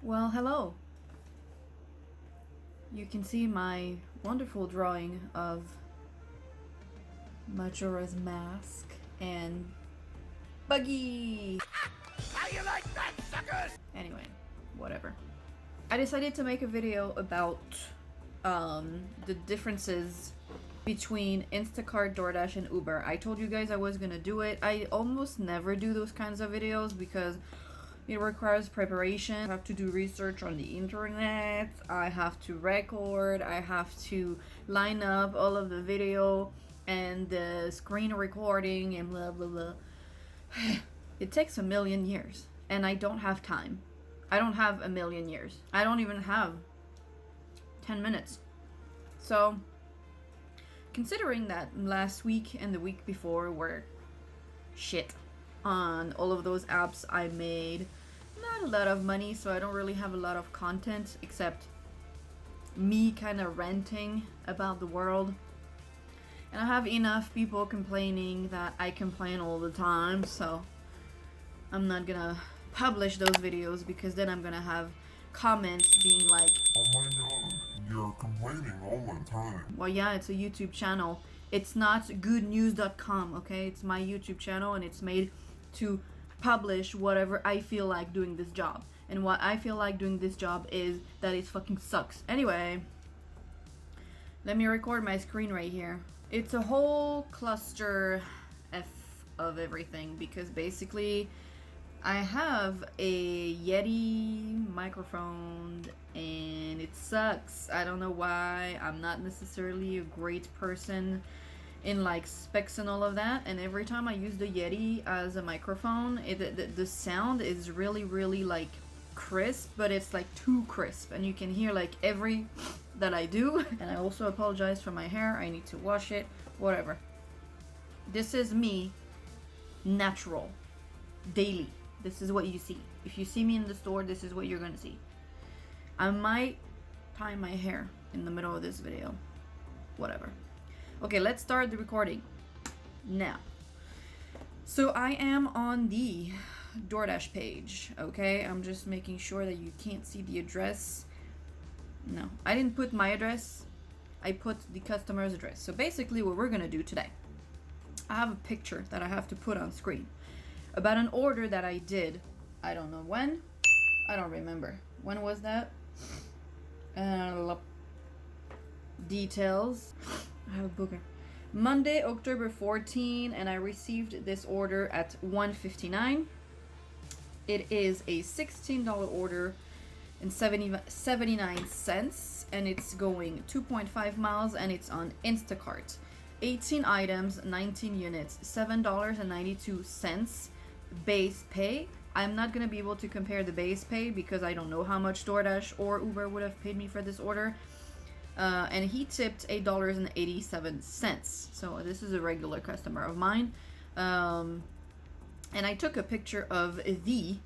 Well, hello. You can see my wonderful drawing of Majora's Mask and Buggy. How you like that, suckers? Anyway, whatever. I decided to make a video about the differences between Instacart, Doordash, and Uber. I told you guys I was gonna do it. I almost never do those kinds of videos because it requires preparation. I have to do research on the internet. I have to record. I have to line up all of the video and the screen recording and blah blah blah. It takes a million years, and I don't have time. I don't have a million years. I don't even have 10 minutes. So, considering that last week and the week before were shit on all of those apps, I made not a lot of money, so I don't really have a lot of content except me kind of ranting about the world. And I have enough people complaining that I complain all the time, so I'm not gonna publish those videos because then I'm gonna have comments being like, "Oh my god, you're complaining all the time." well, yeah, it's a YouTube channel. It's not goodnews.com, okay? It's my YouTube channel, and it's made to publish whatever I feel like doing this job. And what I feel like doing this job is that it fucking sucks. Anyway, let me record my screen right here. It's a whole cluster F of everything because basically I have a Yeti microphone and it sucks. I don't know why. I'm not necessarily a great person in like specs and all of that, and every time I use the Yeti as a microphone, the sound is really like crisp, but it's like too crisp, and you can hear like every that I do. And I also apologize for my hair. I need to wash it, whatever. This is me natural daily. This is what you see. If you see me in the store, this is what you're gonna see. I might tie my hair in the middle of this video. Whatever. Okay, let's start the recording now. So I am on the Doordash page, okay? I'm just making sure that you can't see the address. No, I didn't put my address. I put the customer's address. So basically what we're gonna do today, I have a picture that I have to put on screen about an order that I did. I don't know when. I don't remember. When was that? Details. I have a booger. Monday, October 14, and I received this order at 1:59. It is a $16 order and 79 cents, and it's going 2.5 miles, and it's on Instacart. 18 items, 19 units, $7.92 base pay. I'm not gonna be able to compare the base pay because I don't know how much DoorDash or Uber would have paid me for this order. And he tipped $8.87. So this is a regular customer of mine. And I took a picture of the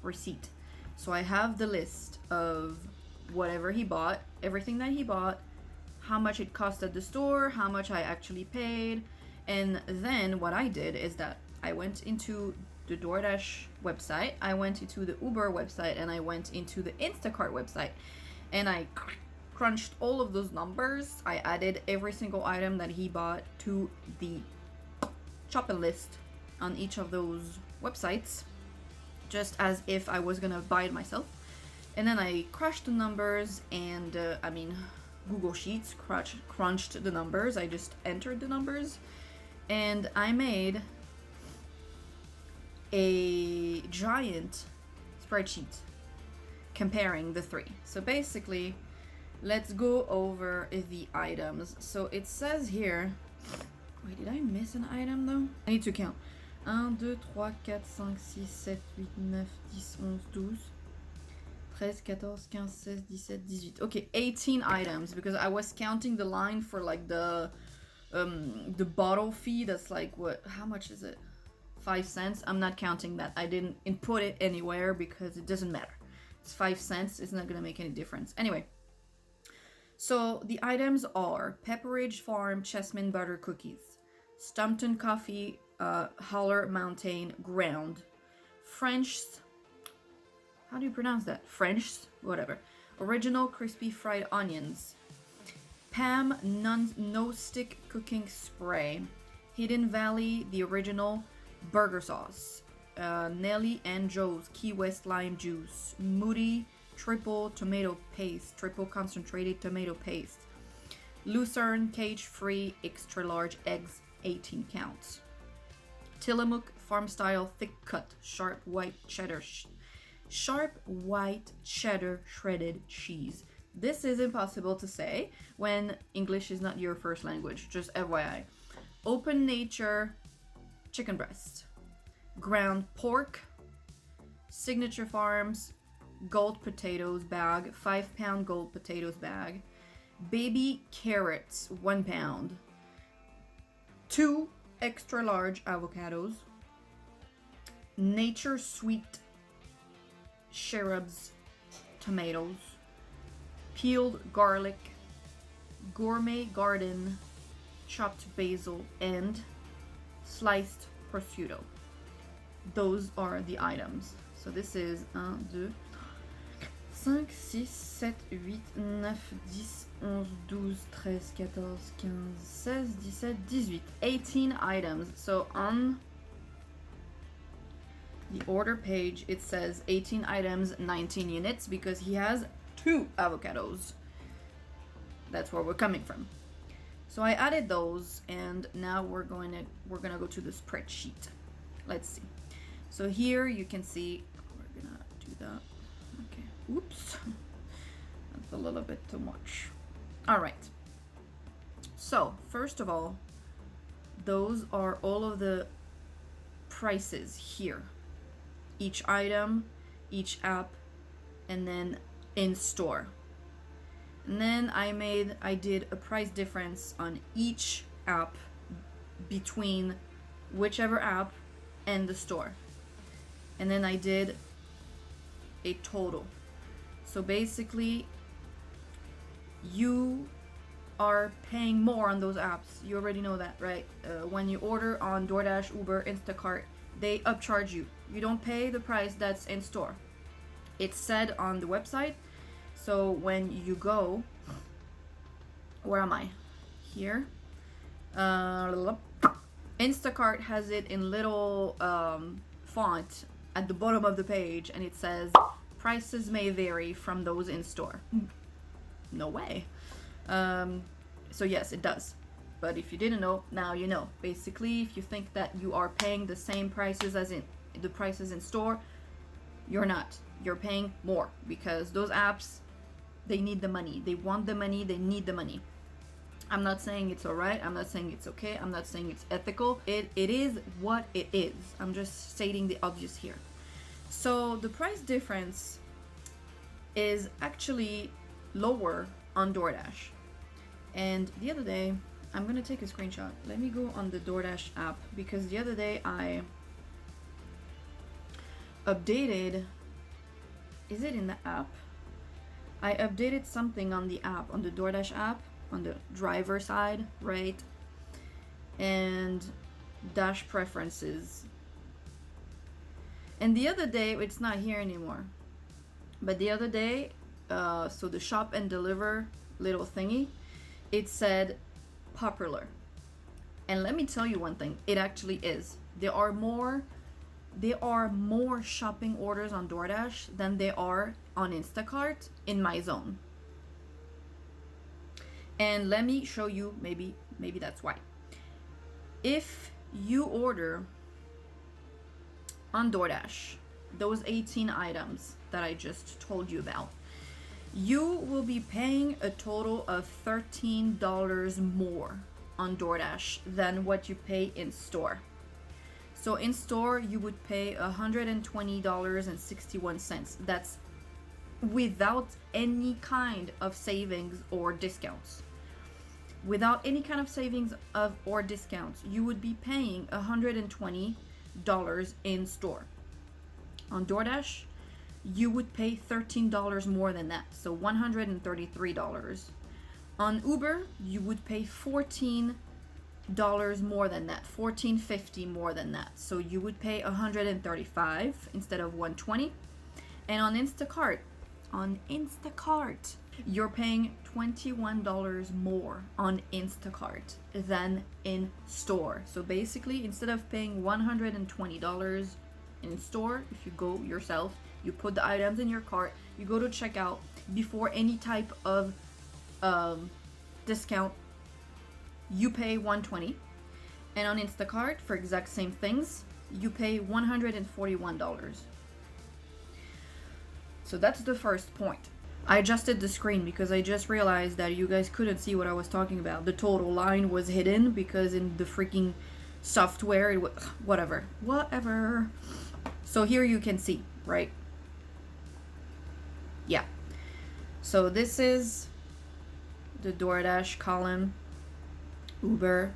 receipt. So I have the list of whatever he bought, everything that he bought, how much it cost at the store, how much I actually paid. And then what I did is that I went into the DoorDash website, I went into the Uber website, and I went into the Instacart website. And I crunched all of those numbers. I added every single item that he bought to the shopping list on each of those websites, just as if I was gonna buy it myself. And then I crushed the numbers and Google Sheets crunched the numbers. I just entered the numbers and I made a giant spreadsheet comparing the three. So basically, let's go over the items. So it says here, wait, did I miss an item though? I need to count. 1, 2, 3, 4, 5, 6, 7, 8, 9, 10, 11, 12, 13, 14, 15, 16, 17, 18. Okay, 18 items because I was counting the line for like the bottle fee. That's like what? How much is it? 5 cents. I'm not counting that. I didn't input it anywhere because it doesn't matter. It's 5 cents. It's not gonna make any difference. Anyway. So the items are Pepperidge Farm Chessman Butter Cookies, Stumpton Coffee Holler Mountain Ground, French How do you pronounce that? French? Whatever. Original crispy fried onions. Pam no stick cooking spray. Hidden Valley, the original burger sauce. Nelly and Joe's Key West lime juice. Moody triple tomato paste. Triple concentrated tomato paste. Lucerne cage-free extra large eggs, 18 counts. Tillamook farm style thick cut sharp white cheddar shredded cheese. This is impossible to say when English is not your first language, just FYI. Open Nature chicken breast. Ground pork. Signature Farms gold potatoes bag, 5-pound gold potatoes bag. Baby carrots, 1 pound. 2 extra large avocados. Nature Sweet cherubs tomatoes. Peeled garlic. Gourmet Garden chopped basil and sliced prosciutto. Those are the items. So this is 1, 2, 5, 6, 7, 8, 9, 10, 11, 12, 13, 14, 15, 16, 17, 18 items. So on the order page, it says 18 items, 19 units because he has 2 avocados. That's where we're coming from. So I added those, and now we're gonna go to the spreadsheet. Let's see. So here you can see we're gonna do that. Okay. Oops. That's a little bit too much. All right. So first of all, those are all of the prices here. Each item, each app, and then in store. And then I did a price difference on each app between whichever app and the store. And then I did a total. So basically, you are paying more on those apps. You already know that, right? When you order on Doordash, Uber, Instacart, they upcharge you. You don't pay the price that's in store. It's said on the website. So when you go, where am I? Here. Instacart has it in little font at the bottom of the page, and it says prices may vary from those in store. No way. So yes, it does. But if you didn't know, now you know. Basically, if you think that you are paying the same prices as in the prices in store, you're not. You're paying more because those apps, they need the money. They want the money. They need the money. I'm not saying it's alright. I'm not saying it's okay. I'm not saying it's ethical. It is what it is. I'm just stating the obvious here. So the price difference is actually lower on Doordash. And the other day, I'm gonna take a screenshot. Let me go on the Doordash app because the other day I updated. Is it in the app? I updated something on the app, on the Doordash app, on the driver side, right? And dash preferences. And the other day, it's not here anymore. But the other day, so the shop and deliver little thingy, it said popular. And let me tell you one thing, it actually is. There are more shopping orders on Doordash than there are on Instacart in my zone. And let me show you, maybe that's why. If you order on Doordash those 18 items that I just told you about, you will be paying a total of $13 more on Doordash than what you pay in store. So in store, you would pay $120.61. That's without any kind of savings or discounts. Without any kind of savings or discounts, you would be paying $120 in store. On Doordash, you would pay $13 more than that, so $133. On Uber, you would pay $14 more than that, $14.50 more than that, so you would pay $135 instead of $120. And on Instacart, you're paying $21 more on Instacart than in store. So basically, instead of paying $120 in store, if you go yourself, you put the items in your cart, you go to checkout before any type of discount, you pay $120. And on Instacart, for exact same things, you pay $141. So that's the first point. I adjusted the screen because I just realized that you guys couldn't see what I was talking about. The total line was hidden because in the freaking software, it was whatever. So here you can see, right? Yeah. So this is the Doordash column, Uber,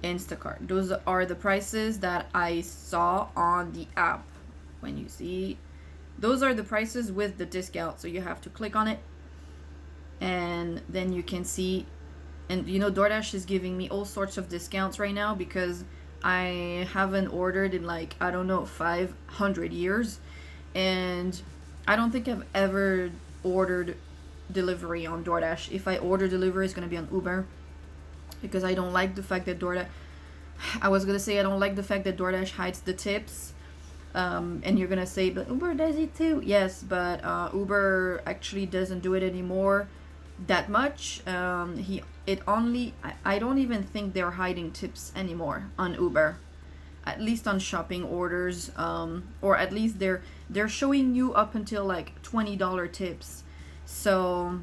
Instacart. Those are the prices that I saw on the app. When you see, those are the prices with the discount. So you have to click on it and then you can see. And you know, Doordash is giving me all sorts of discounts right now because I haven't ordered in like, I don't know, 500 years. And I don't think I've ever ordered delivery on Doordash. If I order delivery, it's going to be on Uber. Because I don't like the fact that Doordash hides the tips. And you're gonna say, but Uber does it too. Yes, but Uber actually doesn't do it anymore that much. I don't even think they're hiding tips anymore on Uber, at least on shopping orders. Or at least they're showing you up until like $20 tips. So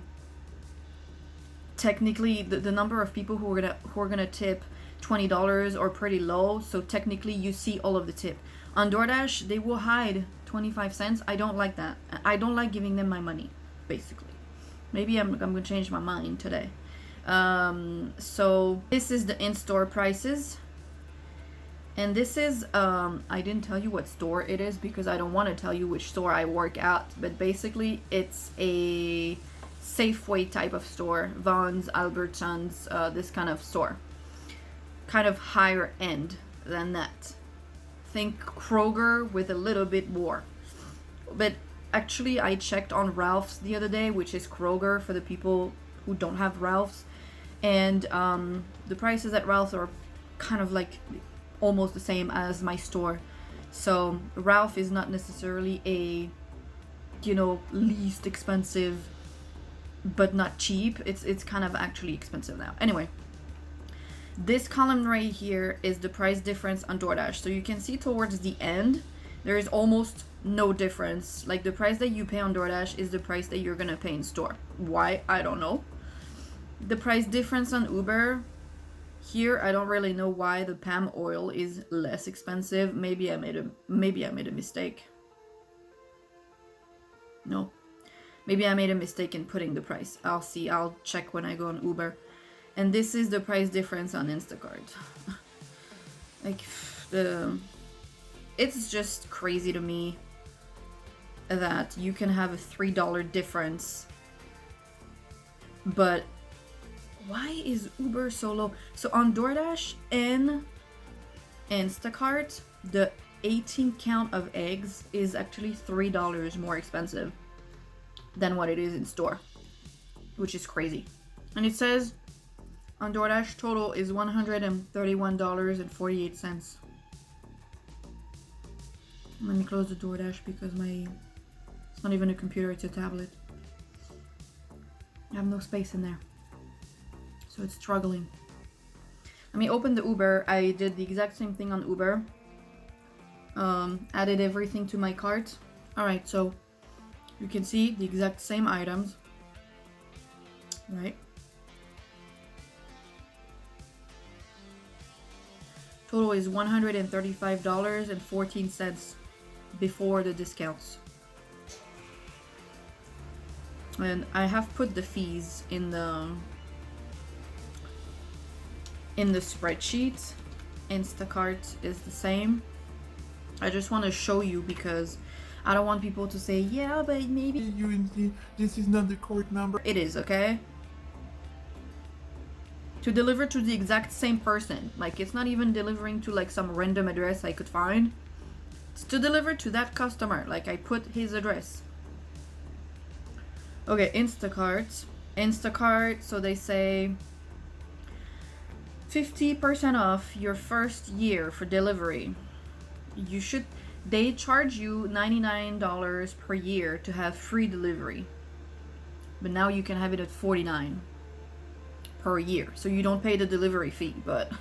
technically, the number of people who are gonna tip $20 are pretty low. So technically, you see all of the tip. On Doordash, they will hide 25 cents. I don't like that. I don't like giving them my money, basically. Maybe I'm gonna change my mind today. So this is the in-store prices. And this is, I didn't tell you what store it is because I don't want to tell you which store I work at. But basically, it's a Safeway type of store. Vaughn's, Albertsons, this kind of store. Kind of higher end than that. Think Kroger with a little bit more. But actually, I checked on Ralph's the other day, which is Kroger for the people who don't have Ralph's. And the prices at Ralph's are kind of like almost the same as my store. So Ralph is not necessarily a, least expensive, but not cheap. It's kind of actually expensive now. Anyway, this column right here is the price difference on Doordash. So you can see towards the end, there is almost no difference. Like the price that you pay on Doordash is the price that you're gonna pay in store. Why? I don't know. The price difference on Uber, here I don't really know why the palm oil is less expensive. Maybe I made a mistake. No. Maybe I made a mistake in putting the price. I'll see. I'll check when I go on Uber. And this is the price difference on Instacart. It's just crazy to me that you can have a $3 difference. But why is Uber so low? So on Doordash and Instacart, the 18 count of eggs is actually $3 more expensive than what it is in store, which is crazy. And it says on Doordash total is $131.48. Let me close the Doordash because it's not even a computer, it's a tablet. I have no space in there. So it's struggling. Let me open the Uber. I did the exact same thing on Uber. Added everything to my cart. Alright, so you can see the exact same items. Right? Total is $135.14 before the discounts. And I have put the fees in the spreadsheet. Instacart is the same. I just want to show you because I don't want people to say, yeah, but maybe this is not the court number. It is, okay? To deliver to the exact same person. Like, it's not even delivering to like some random address I could find. It's to deliver to that customer. Like, I put his address. Okay, Instacart, so they say 50% off your first year for delivery. They charge you $99 per year to have free delivery. But now you can have it at $49 per year. So you don't pay the delivery fee, but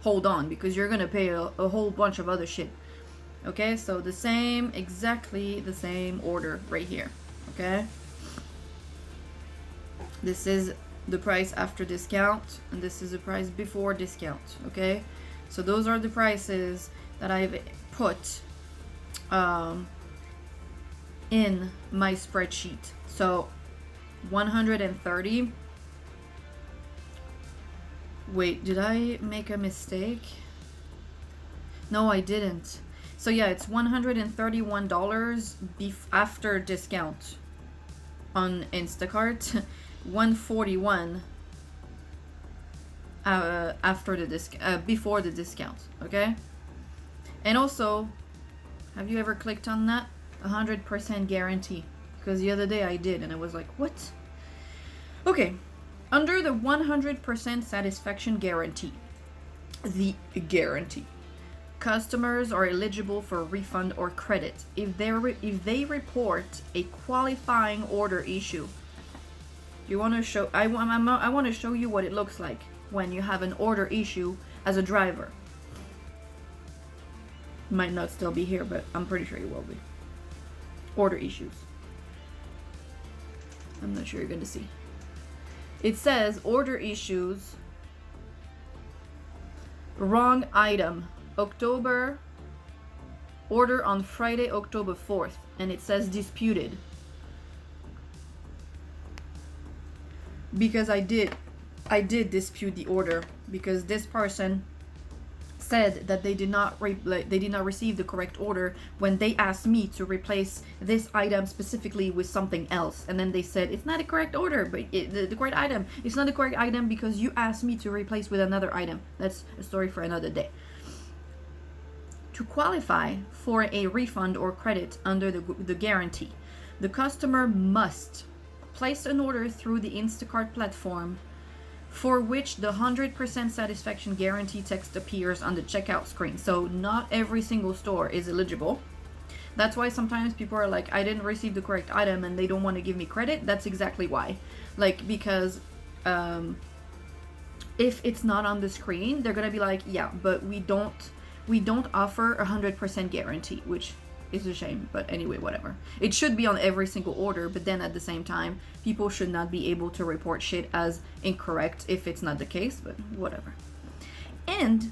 hold on, because you're gonna pay a whole bunch of other shit. Okay, so exactly the same order right here. Okay, this is the price after discount, and this is the price before discount. Okay, so those are the prices that I've put in my spreadsheet. So 130. Wait, did I make a mistake? No, I didn't. So yeah, it's $131 after discount on Instacart. 141 after the before the discount. Okay. And also, have you ever clicked on that? 100% guarantee. Because the other day I did, and I was like, what? Okay. Under the 100% satisfaction guarantee, the guarantee, customers are eligible for a refund or credit if they report a qualifying order issue. You want to show? I want to show you what it looks like when you have an order issue as a driver. Might not still be here, but I'm pretty sure you will be. Order issues. I'm not sure you're gonna see. It says order issues. Wrong item. October. Order on Friday, October 4th. And it says disputed. Because I did dispute the order. Because this person said that they did not receive the correct order when they asked me to replace this item specifically with something else, and then they said it's not a correct order, but the correct item, it's not the correct item because you asked me to replace with another item. That's a story for another day. To qualify for a refund or credit under the guarantee, the customer must place an order through the Instacart platform for which the 100% satisfaction guarantee text appears on the checkout screen. So not every single store is eligible. That's why sometimes people are like, I didn't receive the correct item, and they don't want to give me credit. That's exactly why. Like, because if it's not on the screen, they're gonna be like, yeah, but we don't offer 100% guarantee, which is a shame, but anyway, whatever. It should be on every single order, but then at the same time, people should not be able to report shit as incorrect if it's not the case, but whatever. And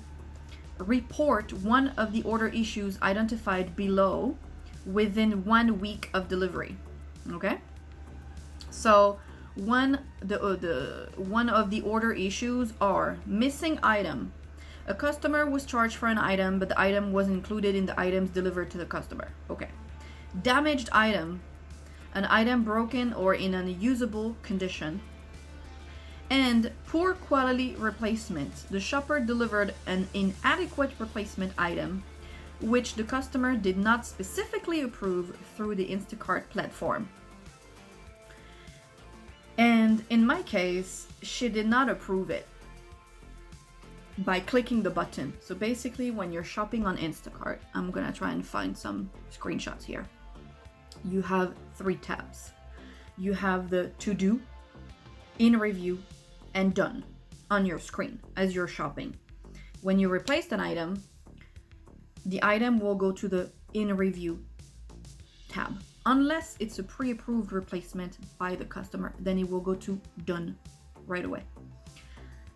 report one of the order issues identified below within 1 week of delivery. Okay? So one of the order issues are missing item. A customer was charged for an item, but the item was included in the items delivered to the customer. Okay. Damaged item. An item broken or in an unusable condition. And poor quality replacement. The shopper delivered an inadequate replacement item, which the customer did not specifically approve through the Instacart platform. And in my case, she did not approve it by clicking the button. So basically, when you're shopping on Instacart, I'm gonna try and find some screenshots here. You have 3 tabs. You have the to do, in review, and done on your screen as you're shopping. When you replace an item, the item will go to the in review tab. Unless it's a pre-approved replacement by the customer, then it will go to done right away.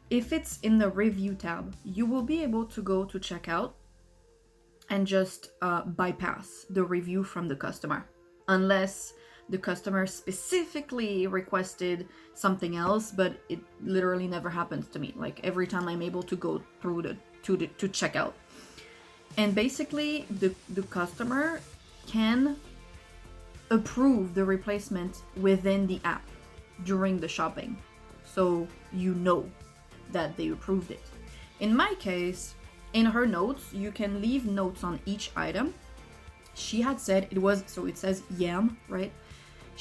If it's in the review tab, you will be able to go to checkout and just bypass the review from the customer, unless the customer specifically requested something else, but it literally never happens to me. Like, every time I'm able to go through to checkout. And basically, the customer can approve the replacement within the app during the shopping, so you know that they approved it. In my case, in her notes, you can leave notes on each item. She had said it was, so it says yam, right?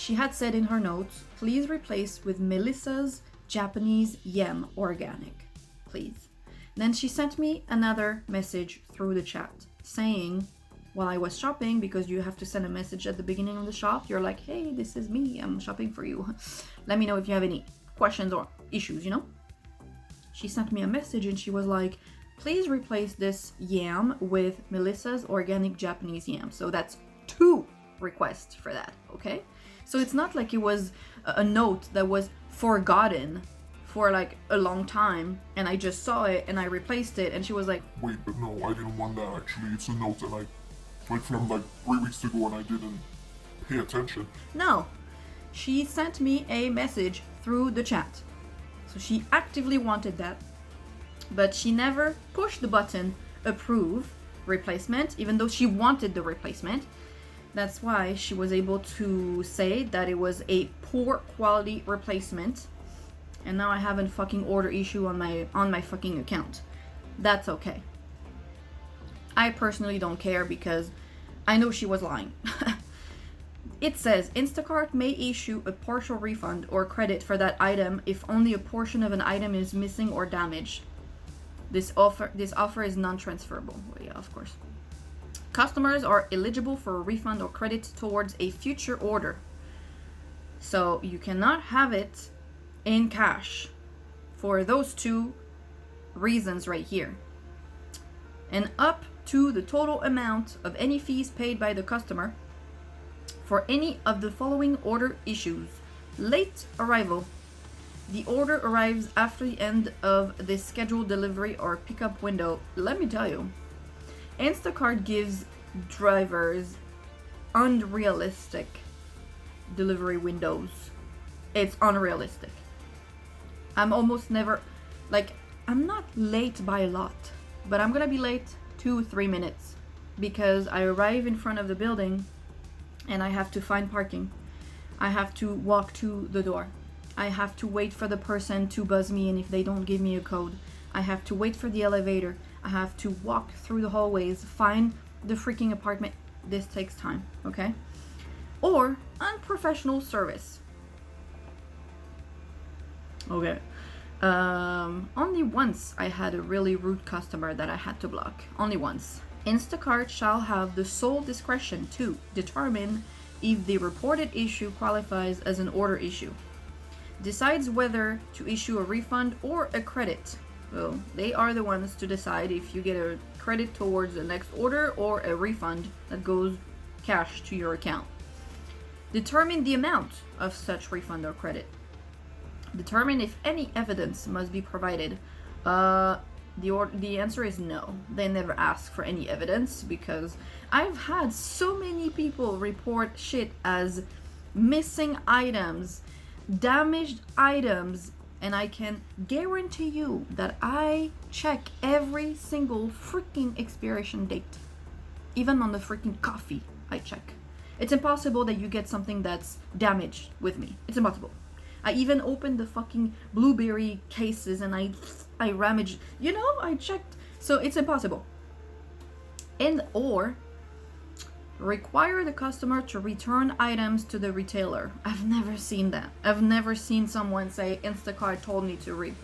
she had said in her notes, please replace with Melissa's Japanese yam organic, please. Then she sent me another message through the chat saying, while I was shopping, because you have to send a message at the beginning of the shop, you're like, hey, this is me, I'm shopping for you. Let me know if you have any questions or issues, you know? She sent me a message and she was like, please replace this yam with Melissa's organic Japanese yam. So that's 2 requests for that, okay? So it's not like it was a note that was forgotten for like a long time and I just saw it and I replaced it and she was like, Wait, but no, I didn't want that actually. It's a note that like from like 3 weeks ago and I didn't pay attention. no. She sent me a message through the chat. So she actively wanted that, but she never pushed the button approve replacement, even though she wanted the replacement. That's why she was able to say that it was a poor quality replacement. And now I have a fucking order issue on my fucking account. That's okay. I personally don't care because I know she was lying. It says Instacart may issue a partial refund or credit for that item if only a portion of an item is missing or damaged. This offer is non-transferable. Well, yeah, of course. Customers are eligible for a refund or credit towards a future order. So you cannot have it in cash for those 2 reasons right here. And up to the total amount of any fees paid by the customer for any of the following order issues. Late arrival. The order arrives after the end of the scheduled delivery or pickup window. Let me tell you, Instacart gives drivers unrealistic delivery windows. It's unrealistic. I'm almost never, like, I'm not late by a lot, but I'm gonna be late 2-3 minutes because I arrive in front of the building and I have to find parking. I have to walk to the door. I have to wait for the person to buzz me in if they don't give me a code. I have to wait for the elevator. I have to walk through the hallways, find the freaking apartment. This takes time, okay? Or unprofessional service. Okay. Only once I had a really rude customer that I had to block. Only once. Instacart shall have the sole discretion to determine if the reported issue qualifies as an order issue. Decides whether to issue a refund or a credit. Well, they are the ones to decide if you get a credit towards the next order or a refund that goes cash to your account. Determine the amount of such refund or credit. Determine if any evidence must be provided. The answer is no. They never ask for any evidence because I've had so many people report shit as missing items, damaged items, and I can guarantee you that I check every single freaking expiration date. Even on the freaking coffee, I check. It's impossible that you get something that's damaged with me. It's impossible. I even opened the fucking blueberry cases and I rummaged, you know, I checked. So it's impossible. And or require the customer to return items to the retailer. I've never seen that. I've never seen someone say Instacart told me to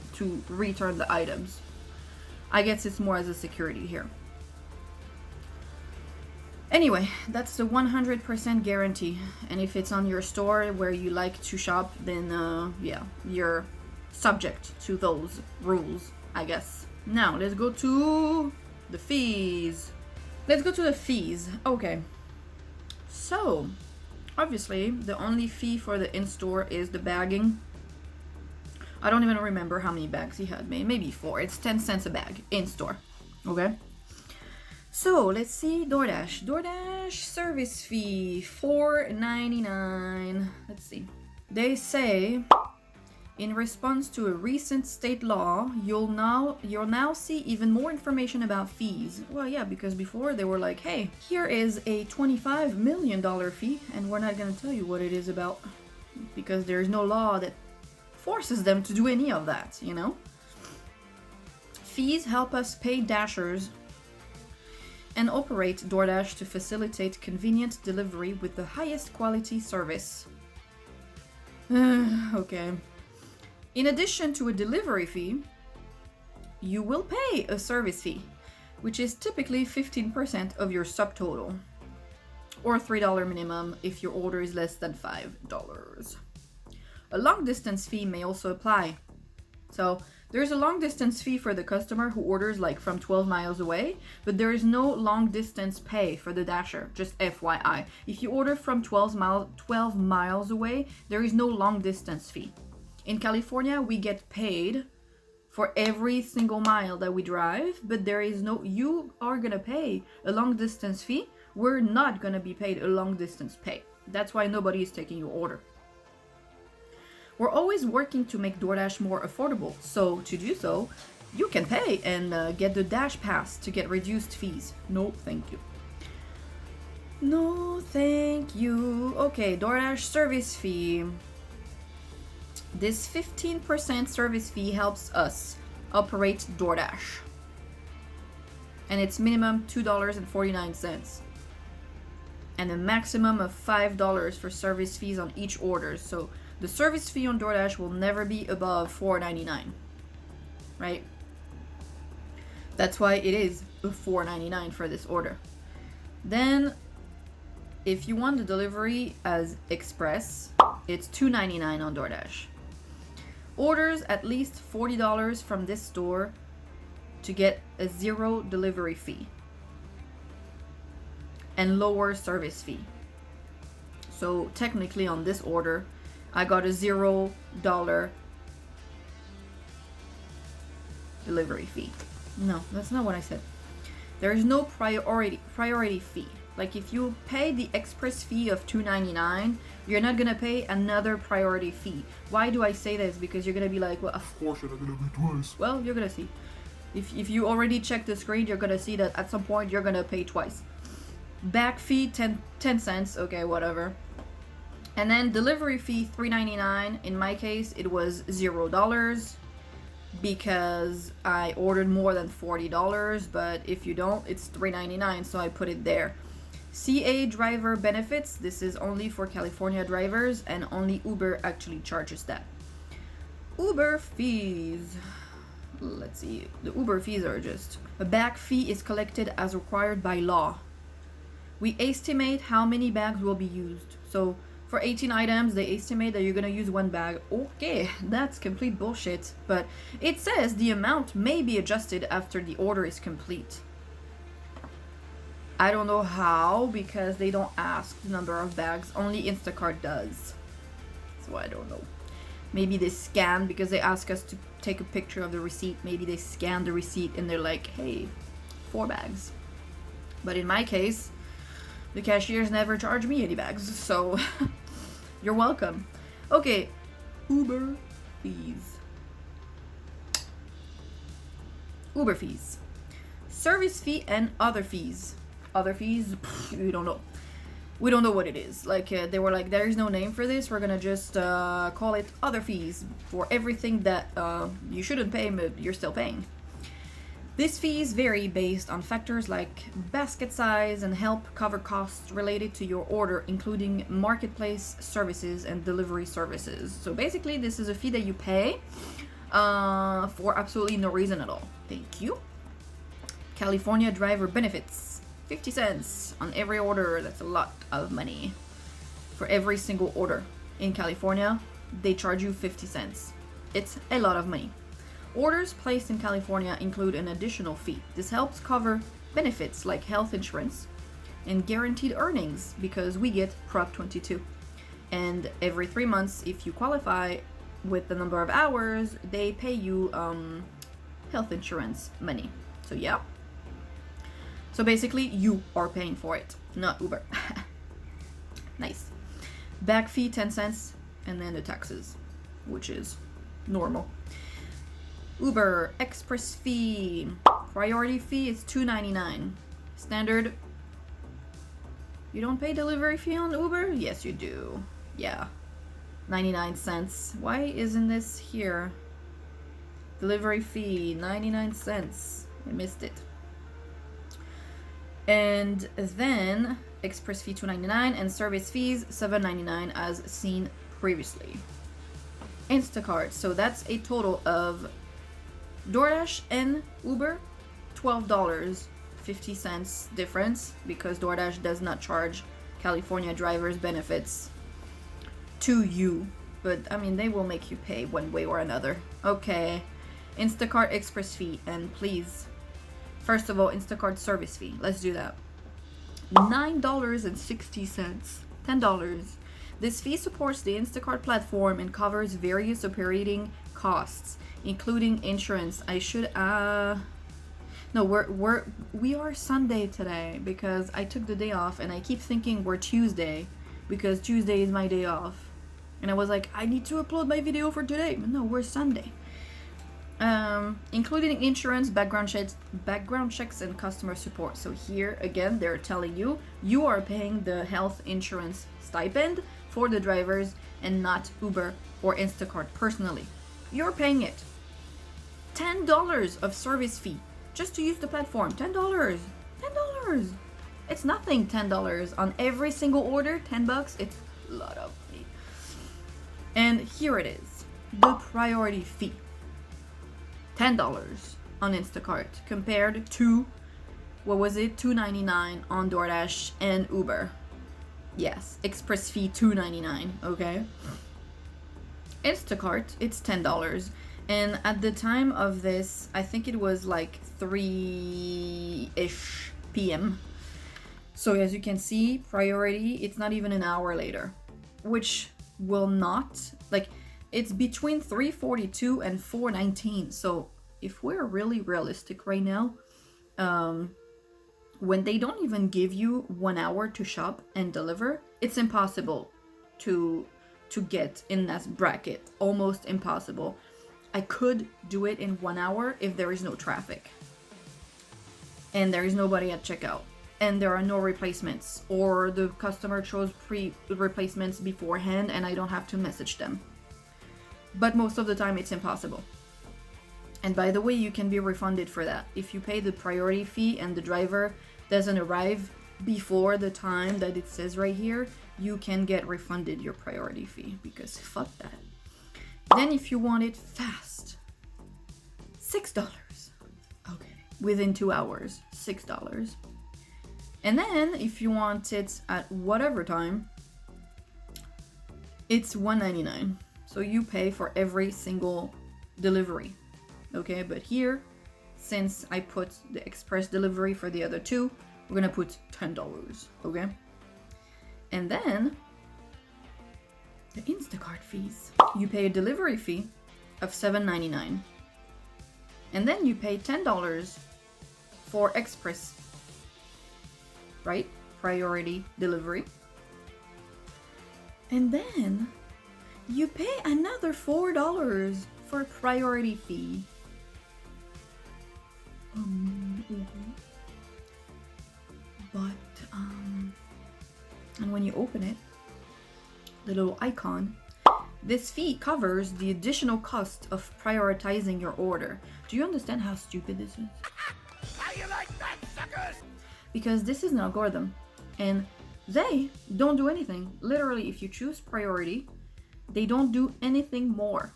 return the items. I guess it's more as a security here. Anyway, that's the 100% guarantee. And if it's on your store where you like to shop, then yeah, you're subject to those rules, I guess. Now, let's go to the fees. Okay. So, obviously, the only fee for the in-store is the bagging. I don't even remember how many bags he had made. Maybe 4. It's 10 cents a bag in-store. Okay? So, let's see. DoorDash service fee, $4.99. Let's see. They say, in response to a recent state law, you'll now see even more information about fees. Well, yeah, because before they were like, hey, here is a $25 million fee, and we're not going to tell you what it is about, because there's no law that forces them to do any of that, you know? Fees help us pay Dashers and operate DoorDash to facilitate convenient delivery with the highest quality service. Okay. In addition to a delivery fee, you will pay a service fee, which is typically 15% of your subtotal, or $3 minimum if your order is less than $5. A long distance fee may also apply. So there's a long distance fee for the customer who orders like from 12 miles away, but there is no long distance pay for the dasher, just FYI. If you order from 12 miles away, there is no long distance fee. In California, we get paid for every single mile that we drive, but there is no, you are gonna pay a long distance fee. We're not gonna be paid a long distance pay. That's why nobody is taking your order. We're always working to make DoorDash more affordable, so to do so, you can pay and get the Dash Pass to get reduced fees. No, thank you. No, thank you. Okay, DoorDash service fee. This 15% service fee helps us operate DoorDash. And it's minimum $2.49. And a maximum of $5 for service fees on each order. So the service fee on DoorDash will never be above $4.99, right? That's why it is $4.99 for this order. Then, if you want the delivery as express, it's $2.99 on DoorDash. Orders at least $40 from this store to get a $0 delivery fee and lower service fee. So technically on this order, I got a $0 delivery fee. No, that's not what I said. There is no priority fee. Like if you pay the express fee of $2.99, you're not gonna pay another priority fee. Why do I say this? Because you're gonna be like, well, of course you're not gonna pay twice. Well, you're gonna see. If you already checked the screen, you're gonna see that at some point you're gonna pay twice. Back fee 10 cents. Okay, whatever. And then delivery fee $3.99. In my case, it was $0 because I ordered more than $40. But if you don't, it's $3.99. So I put it there. CA driver benefits. This is only for California drivers, and only Uber actually charges that. Uber fees. Let's see. The Uber fees are just a back fee is collected as required by law. We estimate how many bags will be used. So for 18 items, they estimate that you're gonna use 1 bag. Okay, that's complete bullshit. But it says the amount may be adjusted after the order is complete. I don't know how, because they don't ask the number of bags. Only Instacart does. So I don't know. Maybe they scan, because they ask us to take a picture of the receipt. Maybe they scan the receipt and they're like, hey, 4 bags. But in my case, the cashiers never charge me any bags, so you're welcome. Okay, Uber fees. Uber fees. Service fee and other fees. Other fees, we don't know. We don't know what it is. Like, they were like, there is no name for this. We're gonna just call it other fees for everything that you shouldn't pay, but you're still paying. These fees vary based on factors like basket size and help cover costs related to your order, including marketplace services and delivery services. So basically, this is a fee that you pay for absolutely no reason at all. Thank you. California driver benefits. 50 cents on every order. That's a lot of money for every single order. In California, they charge you 50 cents. It's a lot of money. Orders placed in California include an additional fee. This helps cover benefits like health insurance and guaranteed earnings, because we get Prop 22. And every 3 months, if you qualify with the number of hours, they pay you health insurance money. So yeah. So basically, you are paying for it, not Uber. Nice. Back fee 10 cents, and then the taxes, which is normal. Uber express fee. Priority fee is $2.99. Standard. You don't pay delivery fee on Uber? Yes, you do. Yeah. 99 cents. Why isn't this here? Delivery fee, 99 cents. I missed it. And then express fee $2.99 and service fees $7.99 as seen previously. Instacart, so that's a total of DoorDash and Uber, $12.50 difference, because DoorDash does not charge California drivers benefits to you, but I mean they will make you pay one way or another. Okay, Instacart express fee, and please, first of all, Instacart service fee, let's do that. $9.60, $10. This fee supports the Instacart platform and covers various operating costs, including insurance. I should no, we are Sunday today because I took the day off, and I keep thinking we're Tuesday because Tuesday is my day off, and I was like, I need to upload my video for today, but no, we're Sunday. Including insurance, background checks, and customer support. So here again, they're telling you you are paying the health insurance stipend for the drivers and not Uber or Instacart personally. You're paying it. $10 of service fee just to use the platform. $10. It's nothing. $10 on every single order. $10. It's a lot of money. And here it is, the priority fee. $10 on Instacart compared to, what was it, $2.99 on DoorDash and Uber. Yes, express fee $2.99, okay? Instacart, it's $10. And at the time of this, I think it was like 3-ish p.m. So as you can see, priority, it's not even an hour later, which will not, like, it's between 3:42 and 4:19. So if we're really realistic right now, when they don't even give you 1 hour to shop and deliver, it's impossible to get in that bracket. Almost impossible. I could do it in 1 hour if there is no traffic and there is nobody at checkout and there are no replacements, or the customer chose replacements beforehand and I don't have to message them. But most of the time it's impossible. And by the way, you can be refunded for that. If you pay the priority fee and the driver doesn't arrive before the time that it says right here, you can get refunded your priority fee, because fuck that. Then if you want it fast, $6. Okay. Within 2 hours, $6. And then if you want it at whatever time, it's $1.99. So you pay for every single delivery. Okay, but here, since I put the express delivery for the other two, we're gonna put $10, okay? And then the Instacart fees. You pay a delivery fee of $7.99. And then you pay $10 for express, right? Priority delivery. And then you pay another $4 for priority fee. But and when you open it, the little icon, this fee covers the additional cost of prioritizing your order. Do you understand how stupid this is? How you like that, suckers? Because this is an algorithm and they don't do anything. Literally, if you choose priority, they don't do anything more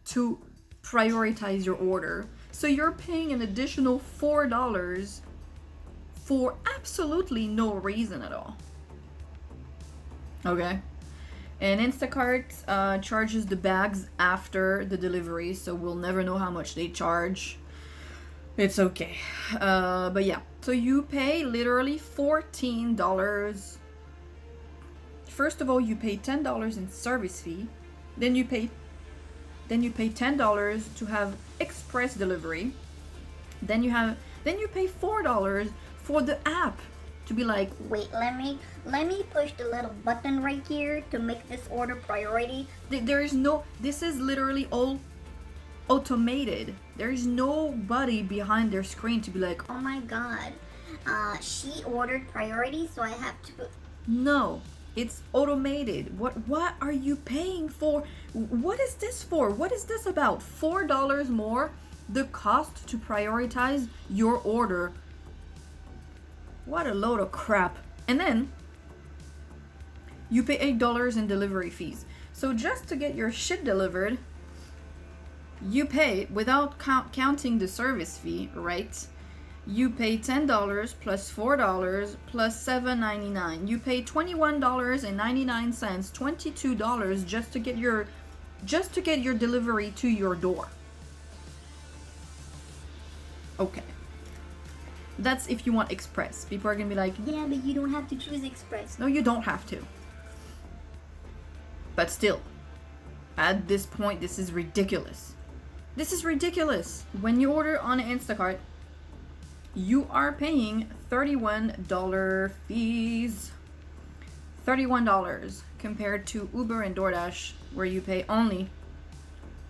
to prioritize your order. So you're paying an additional $4 for absolutely no reason at all. Okay? And Instacart charges the bags after the delivery, so we'll never know how much they charge. It's okay. But yeah, so you pay literally $14. First of all, you pay $10 in service fee. Then you pay $10 to have express delivery. Then you pay $4 for the app to be like, wait, let me push the little button right here to make this order priority. This is literally all automated. There is nobody behind their screen to be like, oh my god, she ordered priority, so I have to. No, it's automated. What are you paying for? What is this for? What is this about? $4 more the cost to prioritize your order. What a load of crap. And then you pay $8 in delivery fees. So just to get your shit delivered, you pay, without counting the service fee, right? You pay $10 plus $4 plus $7.99. You pay $21.99, $22 just to get your delivery to your door. Okay. That's if you want express. People are gonna be like, Yeah, but you don't have to choose express. no, you don't have to. But still, at this point, this is ridiculous. This is ridiculous. When you order on Instacart, you are paying $31 fees. $31 compared to Uber and Doordash, where you pay only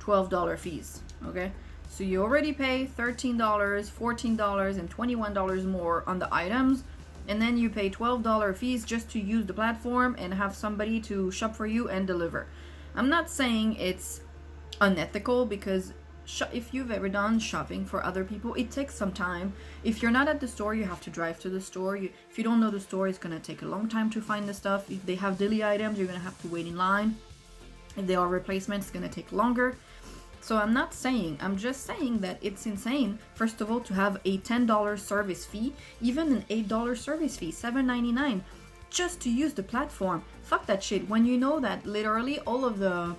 $12 fees. Okay? So you already pay $13, $14, and $21 more on the items, and then you pay $12 fees just to use the platform and have somebody to shop for you and deliver. I'm not saying it's unethical, because if you've ever done shopping for other people, it takes some time. If you're not at the store, you have to drive to the store. If you don't know the store, it's gonna take a long time to find the stuff. If they have daily items, you're gonna have to wait in line. If they are replacements, it's gonna take longer. So I'm just saying that it's insane, first of all, to have a $10 service fee, even an $8 service fee, $7.99, just to use the platform. Fuck that shit. When you know that literally all of the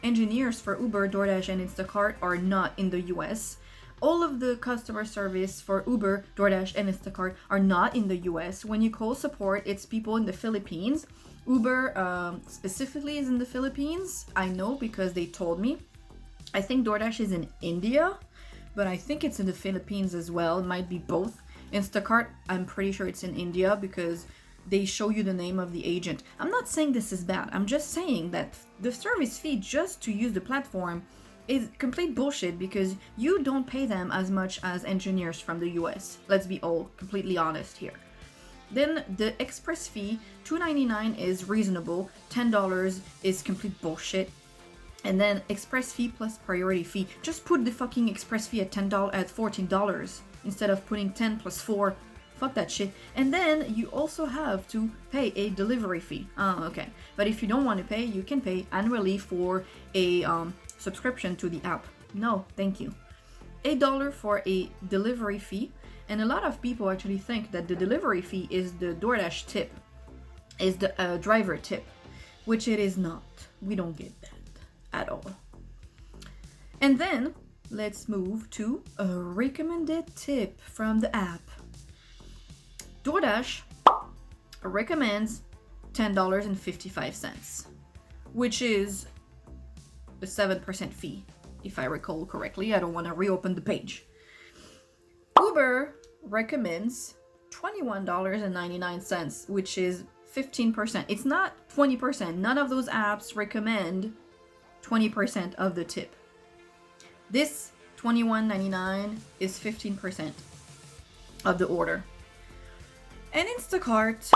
engineers for Uber, DoorDash, and Instacart are not in the US. All of the customer service for Uber, DoorDash, and Instacart are not in the US. When you call support, it's people in the Philippines. Uber specifically is in the Philippines. I know because they told me. I think DoorDash is in India, but I think it's in the Philippines as well. It might be both. Instacart, I'm pretty sure it's in India because they show you the name of the agent. I'm not saying this is bad. I'm just saying that the service fee just to use the platform is complete bullshit, because you don't pay them as much as engineers from the US. Let's be all completely honest here. Then the express fee, $2.99 is reasonable. $10 is complete bullshit. And then express fee plus priority fee. Just put the fucking express fee at $14 instead of putting 10 plus 4. Fuck that shit. And then you also have to pay a delivery fee. Oh, okay. But if you don't want to pay, you can pay annually for a subscription to the app. No, thank you. $8 for a delivery fee. And a lot of people actually think that the delivery fee is the DoorDash tip, is the driver tip, which it is not. We don't get that at all. And then let's move to a recommended tip from the app. DoorDash recommends $10.55, which is a 7% fee, if I recall correctly. I don't want to reopen the page. Uber recommends $21.99, which is 15%. It's not 20%. None of those apps recommend 20% of the tip. This $21.99 is 15% of the order. And Instacart,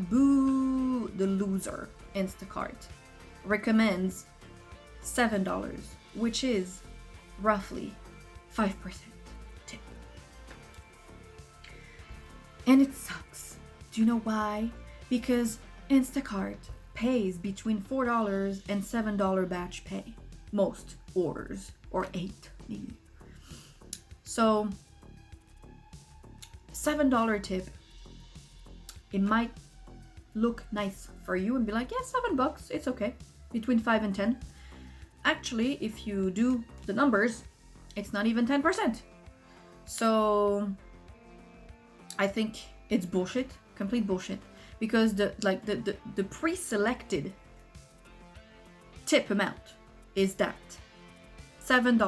boo the loser, Instacart recommends $7, which is roughly 5% tip. And it sucks. Do you know why? Because Instacart pays between $4 and $7 batch pay. Most orders, or 8 maybe. So $7 tip, it might look nice for you and be like, yeah, $7, it's okay. Between 5 and 10. Actually, if you do the numbers, it's not even 10%. So I think it's bullshit, complete bullshit. Because the pre-selected tip amount is that $7,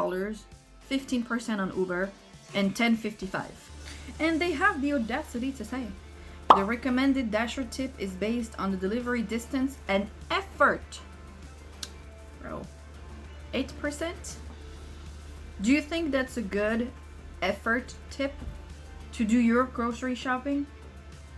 15% on Uber, and $10.55. And they have the audacity to say the recommended Dasher tip is based on the delivery distance and effort. Bro, 8%? Do you think that's a good effort tip to do your grocery shopping?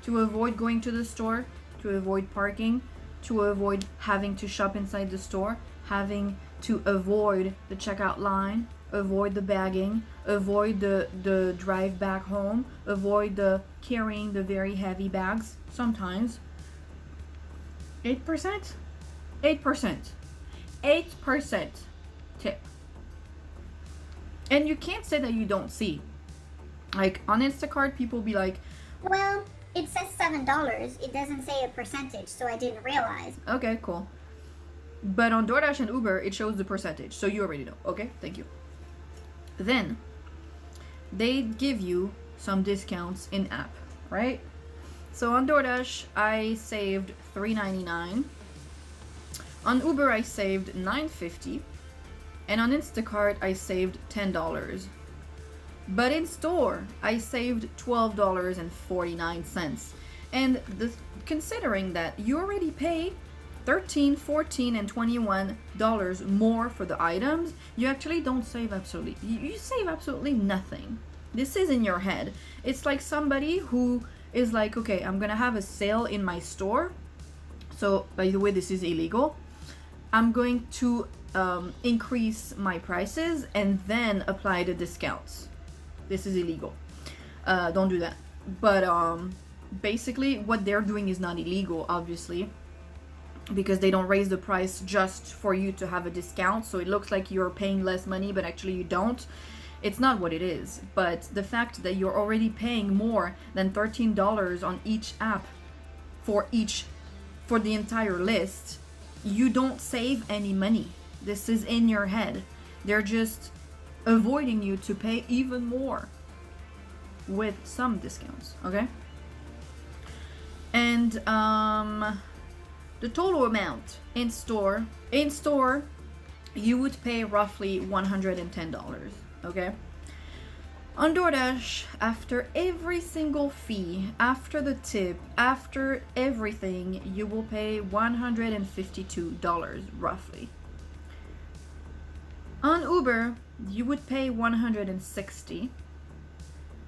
To avoid going to the store, to avoid parking, to avoid having to shop inside the store, having to avoid the checkout line, avoid the bagging, avoid the drive back home, avoid the carrying the very heavy bags sometimes. 8%? 8%. 8% tip. And you can't say that you don't see. Like on Instacart, people be like, Well, it says $7. It doesn't say a percentage, so I didn't realize. okay, cool. But on DoorDash and Uber, it shows the percentage, so you already know. Okay, thank you. Then they give you some discounts in app, right? So on DoorDash, I saved $3.99. On Uber, I saved $9.50. And on Instacart, I saved $10. But in store, I saved $12.49. And considering that you already pay $13, $14, and $21 more for the items, you actually don't save absolutely. You save absolutely nothing. This is in your head. It's like somebody who is like, okay, I'm gonna have a sale in my store. So, by the way, this is illegal. I'm going to increase my prices and then apply the discounts. This is illegal. Don't do that. But basically, what they're doing is not illegal, obviously, because they don't raise the price just for you to have a discount. So it looks like you're paying less money, but actually you don't. It's not what it is. But the fact that you're already paying more than $13 on each app for the entire list, you don't save any money. This is in your head. They're just avoiding you to pay even more with some discounts, okay? And the total amount in store, you would pay roughly $110, okay? On DoorDash, after every single fee, after the tip, after everything, you will pay $152 roughly. On Uber, you would pay $160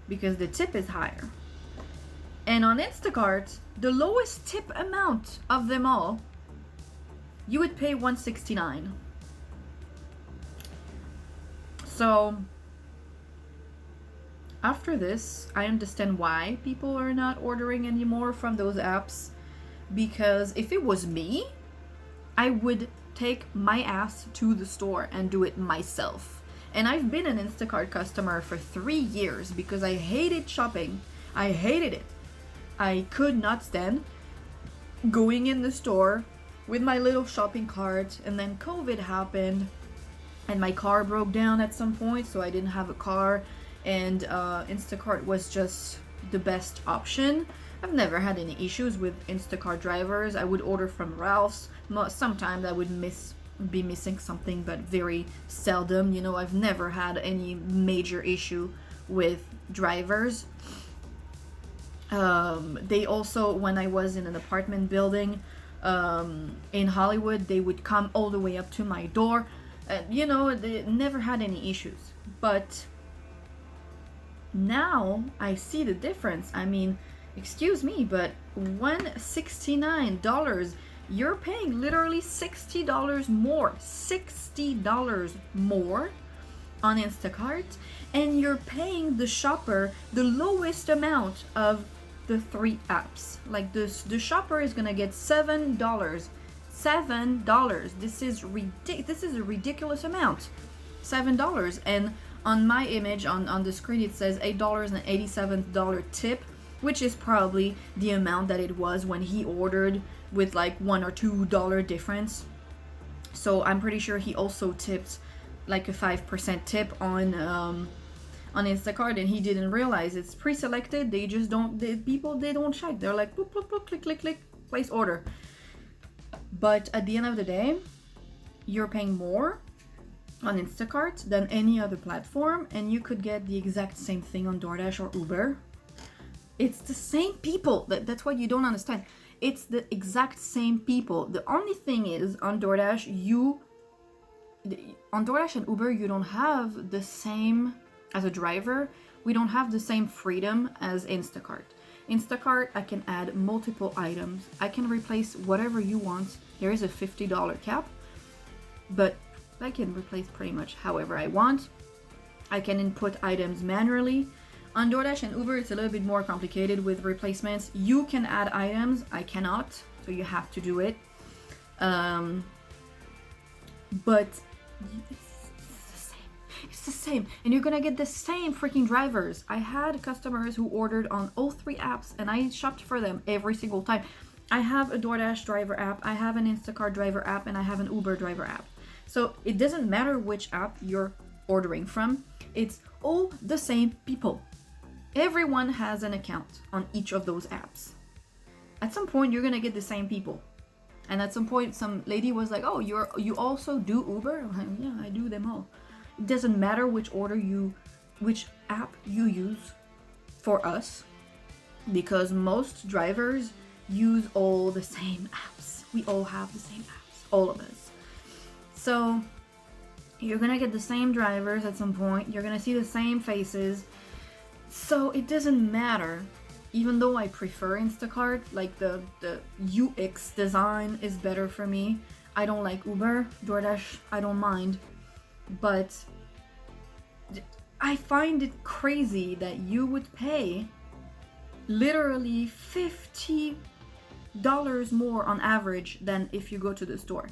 because the tip is higher. And on Instacart, the lowest tip amount of them all, you would pay $169. So after this, I understand why people are not ordering anymore from those apps, because if it was me, I would take my ass to the store and do it myself. And I've been an Instacart customer for 3 years because I hated shopping. I hated it. I could not stand going in the store with my little shopping cart, and then COVID happened and my car broke down at some point, so I didn't have a car, and Instacart was just the best option. I've never had any issues with Instacart drivers. I would order from Ralph's. Sometimes I would be missing something, but very seldom. You know, I've never had any major issue with drivers. They also, when I was in an apartment building in Hollywood, they would come all the way up to my door. You know, they never had any issues. But now I see the difference. I mean, excuse me, but $169, you're paying literally $60 more. $60 more on Instacart, and you're paying the shopper the lowest amount of the 3 apps. Like this, the shopper is gonna get $7. $7. This is a ridiculous amount. $7. And on my image on the screen it says $8.87 tip, which is probably the amount that it was when he ordered, with like $1 or $2 difference. So I'm pretty sure he also tipped like a 5% tip on Instacart, and he didn't realize it's pre-selected. They just don't, they don't check. They're like boop, boop, boop, click, click, click, place order. But at the end of the day, you're paying more on Instacart than any other platform, and you could get the exact same thing on DoorDash or Uber. It's the same people. That's what you don't understand. It's the exact same people. The only thing is, on DoorDash and Uber, you don't have the same, as a driver, we don't have the same freedom as Instacart. Instacart, I can add multiple items. I can replace whatever you want. There is a $50 cap, but I can replace pretty much however I want. I can input items manually. On DoorDash and Uber, it's a little bit more complicated with replacements. You can add items, I cannot, so you have to do it. but it's the same. It's the same, and you're gonna get the same freaking drivers. I had customers who ordered on all 3 apps, and I shopped for them every single time. I have a Doordash driver app, I have an Instacart driver app, and I have an Uber driver app. So it doesn't matter which app you're ordering from, it's all the same people. Everyone has an account on each of those apps. At some point, you're gonna get the same people. And at some point, some lady was like, "Oh, you also do Uber?" I'm like, "Yeah, I do them all." It doesn't matter which app you use for us, because most drivers use all the same apps. We all have the same apps, all of us. So you're gonna get the same drivers at some point. You're gonna see the same faces. So it doesn't matter. Even though I prefer Instacart, like the UX design is better for me. I don't like Uber, DoorDash, I don't mind. But I find it crazy that you would pay literally $50 more on average than if you go to the store.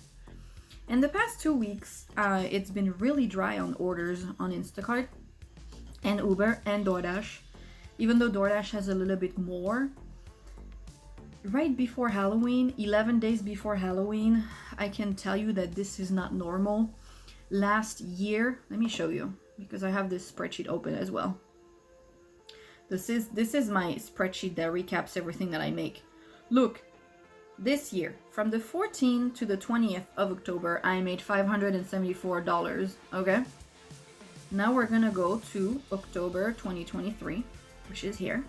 In the past 2 weeks, it's been really dry on orders on Instacart and Uber and DoorDash. Even though DoorDash has a little bit more. Right before Halloween, 11 days before Halloween, I can tell you that this is not normal. Last year, let me show you, because I have this spreadsheet open as well. This is my spreadsheet that recaps everything that I make. Look, this year, from the 14th to the 20th of October, I made $574, okay? Now we're gonna go to October 2023. Which is here.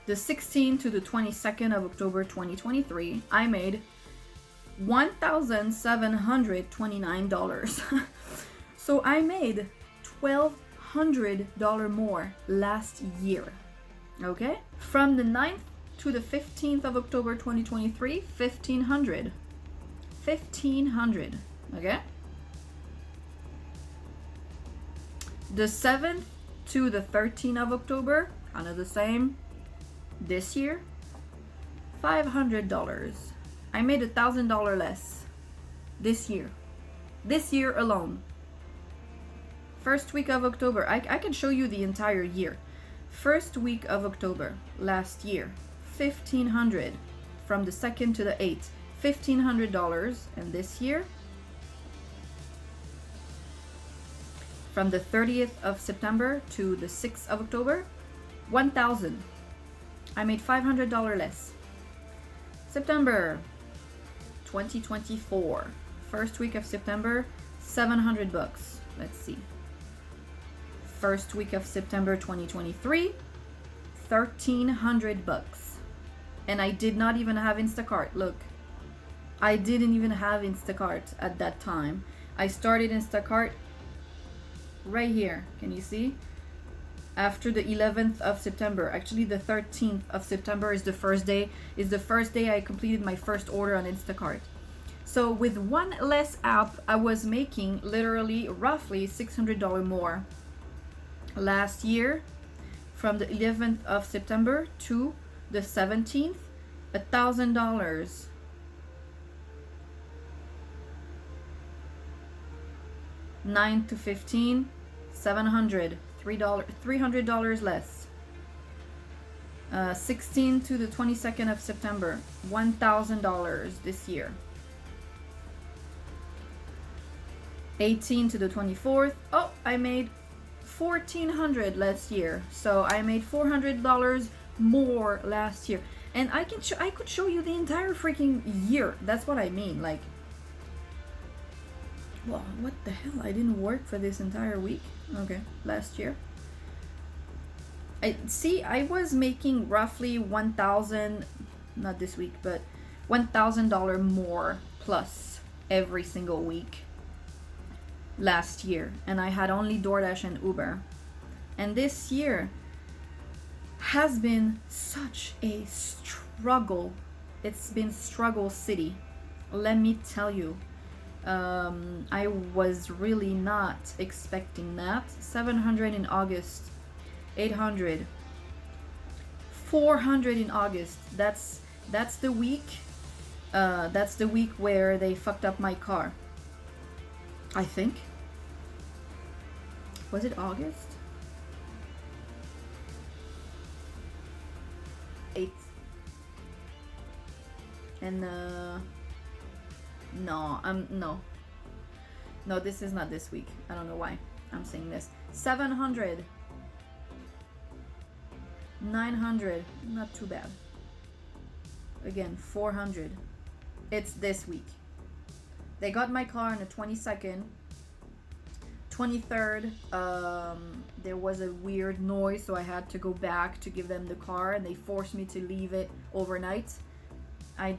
The 16th to the 22nd of October 2023, I made $1,729. So I made $1,200 more last year. Okay? From the 9th to the 15th of October 2023, $1,500. $1,500. Okay? The 7th to the 13th of October, kind of the same. This year, $500. I made $1,000 less this year. This year alone. First week of October, I can show you the entire year. First week of October, last year, $1,500. From the 2nd to the 8th, $1,500. And this year, from the 30th of September to the 6th of October, $1,000. I made $500 less. September 2024. First week of September, $700. Let's see. First week of September 2023, $1,300. And I did not even have Instacart. Look, I didn't even have Instacart at that time. I started Instacart right here. Can you see? After the 11th of September, actually the 13th of September is the first day I completed my first order on Instacart. So with one less app, I was making literally roughly $600 more last year. From the 11th of September to the 17th, $1,000. $9 to 15, $700, $300 less. 16 to the 22nd of September, $1,000 this year. 18 to the 24th, oh, I made $1,400 last year. So I made $400 more last year. And I could show you the entire freaking year. That's what I mean. Like, well, what the hell? I didn't work for this entire week. Okay, last year. I was making roughly $1,000, not this week, but $1,000 more plus every single week last year, and I had only DoorDash and Uber. And this year has been such a struggle. It's been struggle city, let me tell you. I was really not expecting that. 700 in August, 800, 400 in August. That's the week That's the week where they fucked up my car. I think. Was it August? 8th. And no, this is not this week. I don't know why I'm saying this. 700, 900, not too bad. Again, 400. It's this week. They got my car on the 22nd. 23rd, there was a weird noise, so I had to go back to give them the car, and they forced me to leave it overnight. I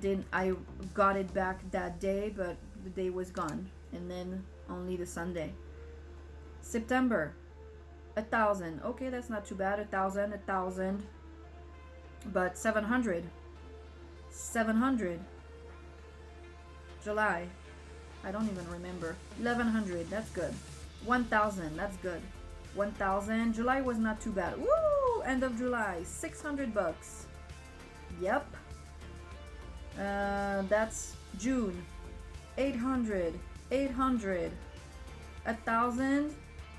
got it back that day, but the day was gone, and then only the Sunday. September, 1,000. Okay, that's not too bad. 1,000, but 700. July, I don't even remember. 1,100. That's good. 1,000. That's good. 1,000. July was not too bad. Woo! End of July, $600. Yep. That's June. 800, 1,000,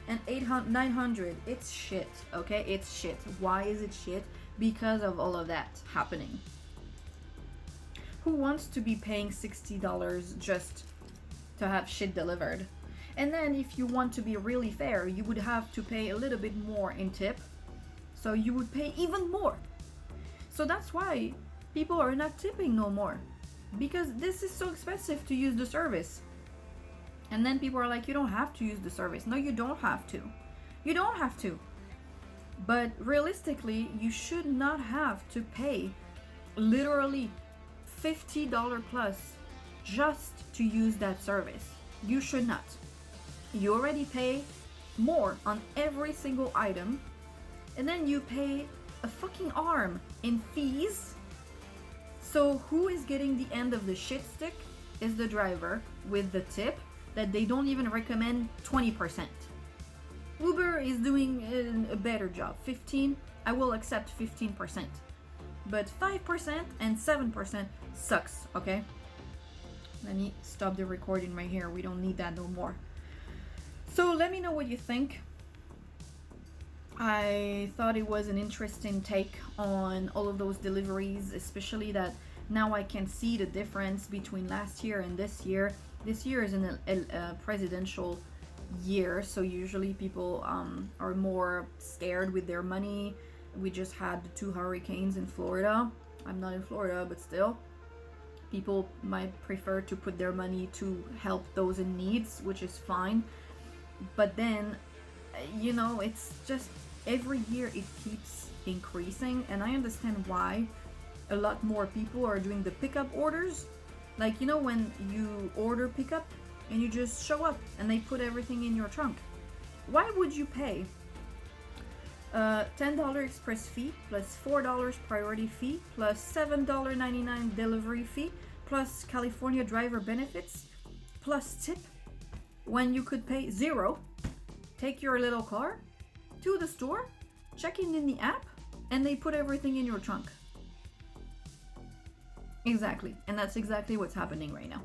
and 800, 900. It's shit, okay? It's shit. Why is it shit? Because of all of that happening. Who wants to be paying $60 just to have shit delivered? And then if you want to be really fair, you would have to pay a little bit more in tip. So you would pay even more. So that's why people are not tipping no more, because this is so expensive to use the service. And then people are like, you don't have to use the service. No, you don't have to. You don't have to. But realistically, you should not have to pay literally $50 plus just to use that service. You should not. You already pay more on every single item, and then you pay a fucking arm in fees. So who is getting the end of the shit stick is the driver with the tip that they don't even recommend 20%. Uber is doing a better job. 15, I will accept 15%. But 5% and 7% sucks, okay? Let me stop the recording right here. We don't need that no more. So let me know what you think. I thought it was an interesting take on all of those deliveries, especially that now I can see the difference between last year and this year. This year is a presidential year, so usually people are more scared with their money. We just had the 2 hurricanes in Florida. I'm not in Florida, but still. People might prefer to put their money to help those in needs, which is fine. But then, you know, it's just every year it keeps increasing, and I understand why a lot more people are doing the pickup orders. Like, you know, when you order pickup and you just show up and they put everything in your trunk. Why would you pay $10 express fee plus $4 priority fee plus $7.99 delivery fee plus California driver benefits plus tip when you could pay $0, take your little car to the store, check in the app, and they put everything in your trunk? Exactly. And that's exactly what's happening right now.